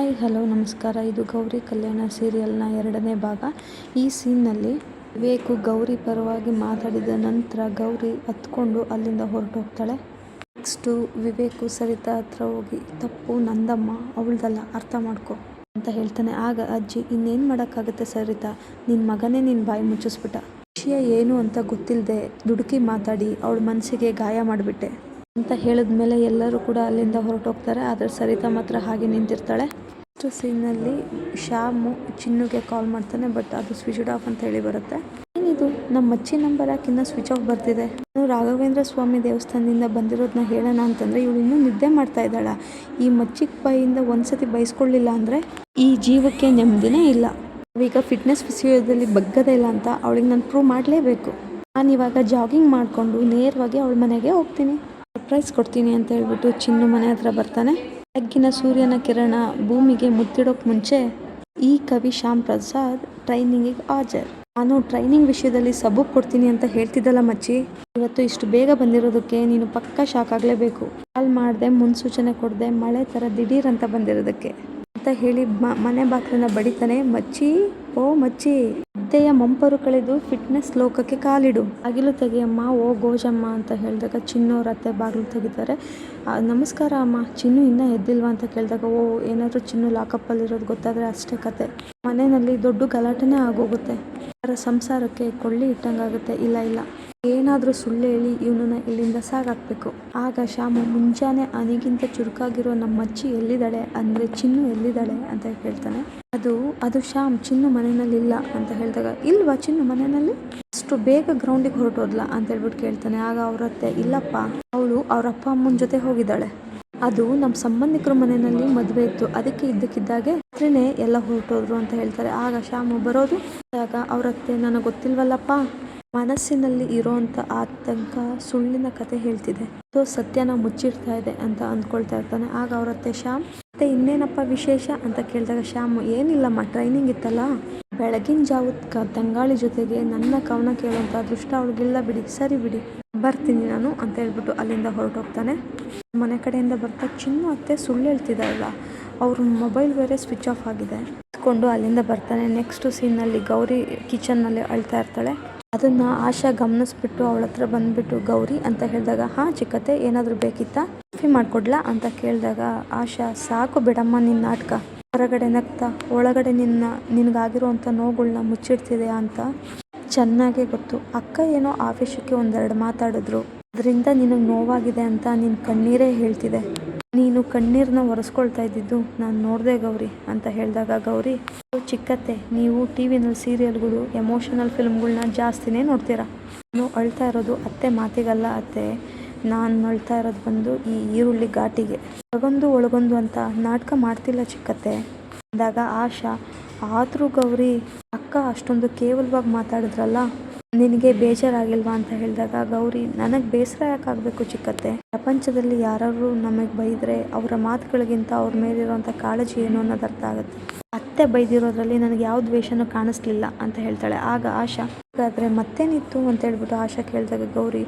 Hi hello ನಮಸ್ಕಾರ. ಇದು ಗೌರಿ ಕಲ್ಯಾಣ ಸೀರಿಯಲ್ನ 2ನೇ ಭಾಗ. ಈ ಸೀನ್ನಲ್ಲಿ ವಿವೇಕು ಗೌರಿ ಪರವಾಗಿ ಮಾತಾಡಿದ ನಂತರ ಗೌರಿ ಹತ್ಕೊಂಡು ಅಲ್ಲಿಂದ ಹೊರಟೋಗ್ತಾಳೆ. ನೆಕ್ಸ್ಟು ವಿವೇಕು ಸರಿತಾ ಹತ್ರ ಹೋಗಿ ತಪ್ಪು ನಂದಮ್ಮ, ಅವಳ್ದಲ್ಲ, ಅರ್ಥ ಮಾಡ್ಕೊ ಅಂತ ಹೇಳ್ತಾನೆ. ಆಗ ಅಜ್ಜಿ, ಇನ್ನೇನು ಮಾಡೋಕ್ಕಾಗುತ್ತೆ ಸರಿತಾ, ನಿನ್ನ ಮಗನೇ ನಿನ್ನ ಬಾಯಿ ಮುಚ್ಚಿಸ್ಬಿಟ್ಟ, ವಿಷಯ ಏನು ಅಂತ ಗೊತ್ತಿಲ್ಲದೆ ದುಡುಕಿ ಮಾತಾಡಿ ಅವಳ ಮನಸ್ಸಿಗೆ ಗಾಯ ಮಾಡಿಬಿಟ್ಟೆ ಅಂತ ಹೇಳಿದ್ಮೇಲೆ ಎಲ್ಲರೂ ಕೂಡ ಅಲ್ಲಿಂದ ಹೊರಟೋಗ್ತಾರೆ. ಆದರೆ ಸರಿತಾ ಮಾತ್ರ ಹಾಗೆ ನಿಂತಿರ್ತಾಳೆ. ನೆಕ್ಸ್ಟ್ ಸೀನಲ್ಲಿ ಶ್ಯಾಮು ಚಿನ್ನುಗೆ ಕಾಲ್ ಮಾಡ್ತಾನೆ, ಬಟ್ ಅದು ಸ್ವಿಚ್ಡ್ ಆಫ್ ಅಂತ ಹೇಳಿ ಬರುತ್ತೆ. ಏನಿದು, ನಮ್ಮ ಮಚ್ಚಿ ನಂಬರ್ ಯಾಕೆ ಇನ್ನೂ ಸ್ವಿಚ್ ಆಫ್ ಬರ್ತಿದೆ? ನಾನು ರಾಘವೇಂದ್ರ ಸ್ವಾಮಿ ದೇವಸ್ಥಾನದಿಂದ ಬಂದಿರೋದನ್ನ ಹೇಳೋಣ ಅಂತಂದರೆ ಇವಳು ಇನ್ನೂ ನಿದ್ದೆ ಮಾಡ್ತಾ ಇದ್ದಾಳ. ಈ ಮಚ್ಚಿ ಬಾಯಿಂದ ಒಂದ್ಸತಿ ಬಯಸ್ಕೊಳ್ಳಿಲ್ಲ ಅಂದರೆ ಈ ಜೀವಕ್ಕೆ ನೆಮ್ಮದಿನೇ ಇಲ್ಲ. ನಾವೀಗ ಫಿಟ್ನೆಸ್ ವಿಷಯದಲ್ಲಿ ಬಗ್ಗದೇ ಇಲ್ಲ ಅಂತ ಅವಳಿಗೆ ನಾನು ಪ್ರೂವ್ ಮಾಡಲೇಬೇಕು. ನಾನು ಇವಾಗ ಜಾಗಿಂಗ್ ಮಾಡಿಕೊಂಡು ನೇರವಾಗಿ ಅವಳ ಮನೆಗೆ ಹೋಗ್ತೀನಿ, ಸರ್ಪ್ರೈಸ್ ಕೊಡ್ತೀನಿ ಅಂತ ಹೇಳ್ಬಿಟ್ಟು ಚಿನ್ನು ಮನೆ ಹತ್ರ ಬರ್ತಾನೆ. ಬೆಳಗ್ಗಿನ ಸೂರ್ಯನ ಕಿರಣ ಭೂಮಿಗೆ ಮುತ್ತಿಡೋಕೆ ಮುಂಚೆ ಈ ಕವಿ ಶ್ಯಾಮ್ ಪ್ರಸಾದ್ ಟ್ರೈನಿಂಗಿಗೆ ಹಾಜರ್. ನಾನು ಟ್ರೈನಿಂಗ್ ವಿಷಯದಲ್ಲಿ ಸಬೂಬ್ ಕೊಡ್ತೀನಿ ಅಂತ ಹೇಳ್ತಿದ್ದಲ್ಲ ಮಚ್ಚಿ, ಇವತ್ತು ಇಷ್ಟು ಬೇಗ ಬಂದಿರೋದಕ್ಕೆ ನೀನು ಪಕ್ಕಾ ಶಾಕ್ ಆಗಲೇಬೇಕು. ಕಾಲ್ ಮಾಡಿದೆ, ಮುನ್ಸೂಚನೆ ಕೊಡದೆ, ಮಳೆ ಥರ ದಿಢೀರ್ ಅಂತ ಬಂದಿರೋದಕ್ಕೆ ಅಂತ ಹೇಳಿ ಮನೆ ಬಾಗಿಲನ್ನ ಬಡಿತಾನೆ. ಮಚ್ಚಿ, ಓ ಮಚ್ಚಿ, ವಿದ್ಯೆಯ ಮಂಪರು ಕಳೆದು ಫಿಟ್ನೆಸ್ ಲೋಕಕ್ಕೆ ಕಾಲಿಡು, ಬಾಗಿಲು ತೆಗೆಯಮ್ಮ, ಓ ಗೋಜಮ್ಮ ಅಂತ ಹೇಳಿದಾಗ ಚಿನ್ನೋರ ಅತ್ತೆ ಬಾಗಿಲು ತೆಗಿತಾರೆ. ನಮಸ್ಕಾರ ಅಮ್ಮ. ಚಿನ್ನು ಇನ್ನೂ ಎದ್ದಿಲ್ವಾ ಅಂತ ಕೇಳಿದಾಗ, ಓ ಏನಾದರೂ ಚಿನ್ನು ಲಾಕಪ್ಪಲ್ಲಿರೋದು ಗೊತ್ತಾದರೆ ಅಷ್ಟೇ ಕತೆ, ಮನೆಯಲ್ಲಿ ದೊಡ್ಡ ಗಲಾಟೆನೇ ಆಗೋಗುತ್ತೆ, ಅವರ ಸಂಸಾರಕ್ಕೆ ಕೊಳ್ಳಿ ಇಟ್ಟಂಗಾಗುತ್ತೆ. ಇಲ್ಲ ಏನಾದರೂ ಸುಳ್ಳು ಹೇಳಿ ಇವನನ್ನ ಇಲ್ಲಿಂದ ಸಾಗಾಕ್ಬೇಕು. ಆಗ ಶ್ಯಾಮು, ಮುಂಜಾನೆ ಅನಿಗಿಂತ ಚುರುಕಾಗಿರೋ ನಮ್ಮ ಮಚ್ಚಿ ಎಲ್ಲಿದ್ದಾಳೆ ಅಂದರೆ ಚಿನ್ನು ಎಲ್ಲಿದ್ದಾಳೆ ಅಂತ ಕೇಳ್ತಾನೆ. ಅದು ಶ್ಯಾಮ್, ಚಿನ್ನು ಮನೆಯಲ್ಲಿ ಇಲ್ಲ ಅಂತ ಹೇಳಿದಾಗ, ಇಲ್ವಾ ಚಿನ್ನು ಮನೆಯಲ್ಲಿ, ಅಷ್ಟು ಬೇಗ ಗ್ರೌಂಡಿಗೆ ಹೊರಟೋದ್ಲ ಅಂತ ಹೇಳ್ಬಿಟ್ಟು ಕೇಳ್ತಾನೆ. ಆಗ ಅವರತ್ತೆ, ಇಲ್ಲಪ್ಪ, ಅವಳು ಅವ್ರ ಅಪ್ಪ ಅಮ್ಮನ ಜೊತೆ ಹೋಗಿದ್ದಾಳೆ, ಅದು ನಮ್ಮ ಸಂಬಂಧಿಕರ ಮನೆಯಲ್ಲಿ ಮದುವೆ ಇತ್ತು, ಅದಕ್ಕೆ ಇದ್ದಕ್ಕಿದ್ದಾಗೆ ರಾತ್ರಿನೇ ಎಲ್ಲ ಹೊರಟೋದ್ರು ಅಂತ ಹೇಳ್ತಾರೆ. ಆಗ ಶ್ಯಾಮು ಬರೋದು ಆಗ ಅವರತ್ತೆ, ನನಗೆ ಗೊತ್ತಿಲ್ವಲ್ಲಪ್ಪ, ಮನಸ್ಸಿನಲ್ಲಿ ಇರೋಂಥ ಆತಂಕ ಸುಳ್ಳಿನ ಕತೆ ಹೇಳ್ತಿದೆ, ಸೊ ಸತ್ಯನ ಮುಚ್ಚಿಡ್ತಾ ಇದೆ ಅಂತ ಅಂದ್ಕೊಳ್ತಾ ಇರ್ತಾನೆ. ಆಗ ಅವರತ್ತೆ, ಶ್ಯಾಮ್ ಮತ್ತೆ ಇನ್ನೇನಪ್ಪ ವಿಶೇಷ ಅಂತ ಕೇಳಿದಾಗ ಶ್ಯಾಮು, ಏನಿಲ್ಲಮ್ಮ, ಟ್ರೈನಿಂಗ್ ಇತ್ತಲ್ಲ, ಬೆಳಗಿನ ಜಾವದ ತಂಗಾಳಿ ಜೊತೆಗೆ ನನ್ನ ಕವನ ಕೇಳುವಂಥ ಅದೃಷ್ಟ ಅವಳಿಗಿಲ್ಲ ಬಿಡಿ, ಸರಿ ಬಿಡಿ, ಬರ್ತೀನಿ ನಾನು ಅಂತ ಹೇಳ್ಬಿಟ್ಟು ಅಲ್ಲಿಂದ ಹೊರಟೋಗ್ತಾನೆ. ಮನೆ ಕಡೆಯಿಂದ ಬರ್ತಾ ಚಿನ್ನು ಅತ್ತೆ ಸುಳ್ಳು ಹೇಳ್ತಿದ್ದಾರಲ್ಲ, ಅವ್ರ ಮೊಬೈಲ್ ಬೇರೆ ಸ್ವಿಚ್ ಆಫ್ ಆಗಿದೆ, ಎತ್ಕೊಂಡು ಅಲ್ಲಿಂದ ಬರ್ತಾನೆ. ನೆಕ್ಸ್ಟ್ ಸೀನ್ನಲ್ಲಿ ಗೌರಿ ಕಿಚನ್ನಲ್ಲಿ ಅಳ್ತಾ ಇರ್ತಾಳೆ. ಅದನ್ನು ಆಶಾ ಗಮನಿಸ್ಬಿಟ್ಟು ಅವಳ ಹತ್ರ ಬಂದುಬಿಟ್ಟು, ಗೌರಿ ಅಂತ ಹೇಳಿದಾಗ, ಹಾಂ ಚಿಕ್ಕತ್ತೆ, ಏನಾದರೂ ಬೇಕಿತ್ತಾ, ಕಾಫಿ ಮಾಡಿಕೊಡ್ಲಾ ಅಂತ ಕೇಳಿದಾಗ ಆಶಾ, ಸಾಕು ಬಿಡಮ್ಮ ನಿನ್ನ ನಾಟಕ, ಹೊರಗಡೆ ನಗ್ತಾ ಒಳಗಡೆ ನಿನಗಾಗಿರೋಂಥ ನೋವುಗಳನ್ನ ಮುಚ್ಚಿಡ್ತಿದೆಯಾ ಅಂತ ಚೆನ್ನಾಗೇ ಗೊತ್ತು. ಅಕ್ಕ ಏನೋ ಆವೇಶಕ್ಕೆ ಒಂದೆರಡು ಮಾತಾಡಿದ್ರು, ಅದರಿಂದ ನಿನಗೆ ನೋವಾಗಿದೆ ಅಂತ ನಿನ್ನ ಕಣ್ಣೀರೇ ಹೇಳ್ತಿದೆ, ನೀನು ಕಣ್ಣೀರನ್ನ ಒರೆಸ್ಕೊಳ್ತಾ ಇದ್ದಿದ್ದು ನಾನು ನೋಡಿದೆ ಗೌರಿ ಅಂತ ಹೇಳಿದಾಗ ಗೌರಿ, ಚಿಕ್ಕತ್ತೆ, ನೀವು ಟಿ ವಿನಲ್ಲಿ ಸೀರಿಯಲ್ಗಳು, ಎಮೋಷನಲ್ ಫಿಲ್ಮ್ಗಳನ್ನ ಜಾಸ್ತಿನೇ ನೋಡ್ತೀರಾ, ನಾನು ಅಳ್ತಾ ಇರೋದು ಅತ್ತೆ ಮಾತಿಗಲ್ಲ ಅತ್ತೆ, ನಾನು ಅಳ್ತಾ ಇರೋದು ಬಂದು ಈ ಈರುಳ್ಳಿ ಘಾಟಿಗೆ, ಒಳಗೊಂದು ಅಂತ ನಾಟಕ ಮಾಡ್ತಿಲ್ಲ ಚಿಕ್ಕತ್ತೆ ಅಂದಾಗ ಆಶಾ, ಆದರೂ ಗೌರಿ, ಅಕ್ಕ ಅಷ್ಟೊಂದು ಕೇವಲವಾಗಿ ಮಾತಾಡಿದ್ರಲ್ಲ, ನಿನಗೆ ಬೇಜಾರಾಗಿಲ್ವಾ ಅಂತ ಹೇಳಿದಾಗ ಗೌರಿ, ನನಗೆ ಬೇಸರ ಯಾಕಾಗಬೇಕು ಚಿಕ್ಕತ್ತೆ, ಪ್ರಪಂಚದಲ್ಲಿ ಯಾರಾದರೂ ನಮಗೆ ಬೈದರೆ ಅವರ ಮಾತುಗಳಿಗಿಂತ ಅವ್ರ ಮೇಲಿರೋಂಥ ಕಾಳಜಿ ಏನು ಅನ್ನೋದು ಅರ್ಥ ಆಗುತ್ತೆ, ಅತ್ತೆ ಬೈದಿರೋದ್ರಲ್ಲಿ ನನಗೆ ಯಾವ ದ್ವೇಷನೂ ಕಾಣಿಸ್ಲಿಲ್ಲ ಅಂತ ಹೇಳ್ತಾಳೆ. ಆಗ ಆಶಾ, ಹಾಗಾದರೆ ಮತ್ತೇನಿತ್ತು ಅಂತ ಹೇಳ್ಬಿಟ್ಟು ಆಶಾ ಕೇಳಿದಾಗ ಗೌರಿ,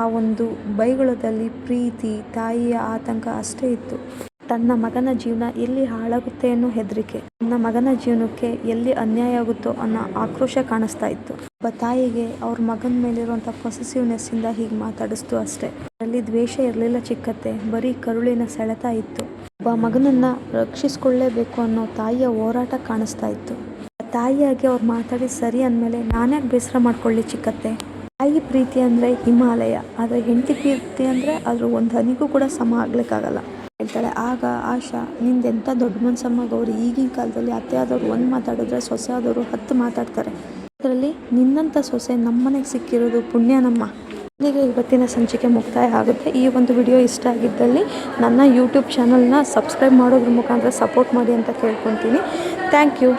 ಆ ಒಂದು ಬೈಗಳದಲ್ಲಿ ಪ್ರೀತಿ, ತಾಯಿಯ ಆತಂಕ ಅಷ್ಟೇ ಇತ್ತು, ತನ್ನ ಮಗನ ಜೀವನ ಎಲ್ಲಿ ಹಾಳಾಗುತ್ತೆ ಅನ್ನೋ ಹೆದರಿಕೆ, ತನ್ನ ಮಗನ ಜೀವನಕ್ಕೆ ಎಲ್ಲಿ ಅನ್ಯಾಯ ಆಗುತ್ತೋ ಅನ್ನೋ ಆಕ್ರೋಶ ಕಾಣಿಸ್ತಾ ಇತ್ತು. ಒಬ್ಬ ತಾಯಿಗೆ ಅವ್ರ ಮಗನ ಮೇಲಿರುವಂಥ ಪೊಸೆಸಿವ್ನೆಸ್ಸಿಂದ ಹೀಗೆ ಮಾತಾಡಿಸ್ತು ಅಷ್ಟೇ, ಅಲ್ಲಿ ದ್ವೇಷ ಇರಲಿಲ್ಲ ಚಿಕ್ಕತ್ತೆ, ಬರೀ ಕರುಳಿನ ಸೆಳೆತ ಇತ್ತು, ಒಬ್ಬ ಮಗನನ್ನು ರಕ್ಷಿಸ್ಕೊಳ್ಳೇಬೇಕು ಅನ್ನೋ ತಾಯಿಯ ಹೋರಾಟ ಕಾಣಿಸ್ತಾ ಇತ್ತು. ತಾಯಿಯಾಗಿ ಅವ್ರು ಮಾತಾಡಿ ಸರಿ ಅಂದಮೇಲೆ ನಾನ್ಯಾಕೆ ಬೇಸರ ಮಾಡ್ಕೊಳ್ಳಿ ಚಿಕ್ಕತ್ತೆ, ತಾಯಿ ಪ್ರೀತಿ ಅಂದರೆ ಹಿಮಾಲಯ, ಆದರೆ ಹೆಂಡತಿ ಪ್ರೀತಿ ಅಂದರೆ ಅದ್ರ ಒಂದು ಹನಿಗೂ ಕೂಡ ಸಮ ಆಗ್ಲಿಕ್ಕಾಗಲ್ಲ ಹೇಳ್ತಾಳೆ. ಆಗ ಆಶಾ, ನಿಂದೆಂಥ ದೊಡ್ಡ ಮನಸ್ಸಮ್ಮ ಗೌರಿ, ಈಗಿನ ಕಾಲದಲ್ಲಿ ಅತ್ತೆ ಆದವರು ಒಂದು ಮಾತಾಡಿದ್ರೆ ಸೊಸೆ ಆದವರು 10 ಮಾತಾಡ್ತಾರೆ, ಅದರಲ್ಲಿ ನಿನ್ನಂಥ ಸೊಸೆ ನಮ್ಮನೆಗೆ ಸಿಕ್ಕಿರೋದು ಪುಣ್ಯನಮ್ಮ. ಇಲ್ಲಿಗೆ ಇವತ್ತಿನ ಸಂಚಿಕೆ ಮುಕ್ತಾಯ ಆಗುತ್ತೆ. ಈ ಒಂದು ವಿಡಿಯೋ ಇಷ್ಟ ಆಗಿದ್ದಲ್ಲಿ ನನ್ನ ಯೂಟ್ಯೂಬ್ ಚಾನಲ್ನ ಸಬ್ಸ್ಕ್ರೈಬ್ ಮಾಡೋದ್ರ ಮುಖಾಂತರ ಸಪೋರ್ಟ್ ಮಾಡಿ ಅಂತ ಕೇಳ್ಕೊತೀನಿ. Thank you.